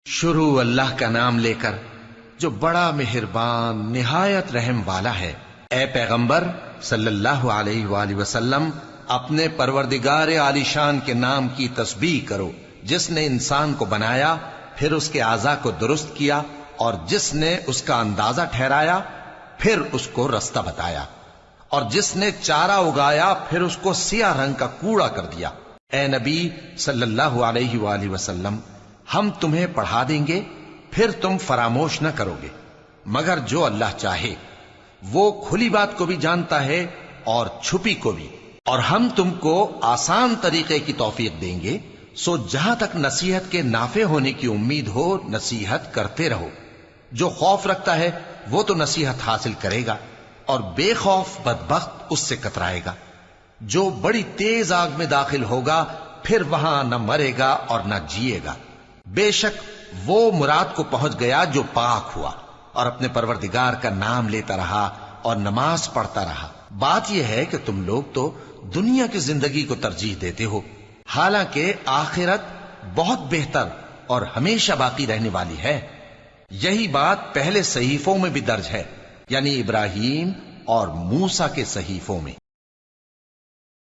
شروع اللہ کا نام لے کر جو بڑا مہربان نہایت رحم والا ہے۔ اے پیغمبر صلی اللہ علیہ وآلہ وسلم، اپنے پروردگار عالی شان کے نام کی تسبیح کرو، جس نے انسان کو بنایا، پھر اس کے اعضاء کو درست کیا، اور جس نے اس کا اندازہ ٹھہرایا، پھر اس کو رستہ بتایا، اور جس نے چارہ اگایا، پھر اس کو سیاہ رنگ کا کوڑا کر دیا۔ اے نبی صلی اللہ علیہ وآلہ وسلم، ہم تمہیں پڑھا دیں گے، پھر تم فراموش نہ کرو گے، مگر جو اللہ چاہے۔ وہ کھلی بات کو بھی جانتا ہے اور چھپی کو بھی، اور ہم تم کو آسان طریقے کی توفیق دیں گے، سو جہاں تک نصیحت کے نافع ہونے کی امید ہو نصیحت کرتے رہو۔ جو خوف رکھتا ہے وہ تو نصیحت حاصل کرے گا، اور بے خوف بدبخت اس سے کترائے گا۔ جو بڑی تیز آگ میں داخل ہوگا، پھر وہاں نہ مرے گا اور نہ جیے گا۔ بے شک وہ مراد کو پہنچ گیا جو پاک ہوا، اور اپنے پروردگار کا نام لیتا رہا اور نماز پڑھتا رہا۔ بات یہ ہے کہ تم لوگ تو دنیا کی زندگی کو ترجیح دیتے ہو، حالانکہ آخرت بہت بہتر اور ہمیشہ باقی رہنے والی ہے۔ یہی بات پہلے صحیفوں میں بھی درج ہے، یعنی ابراہیم اور موسیٰ کے صحیفوں میں۔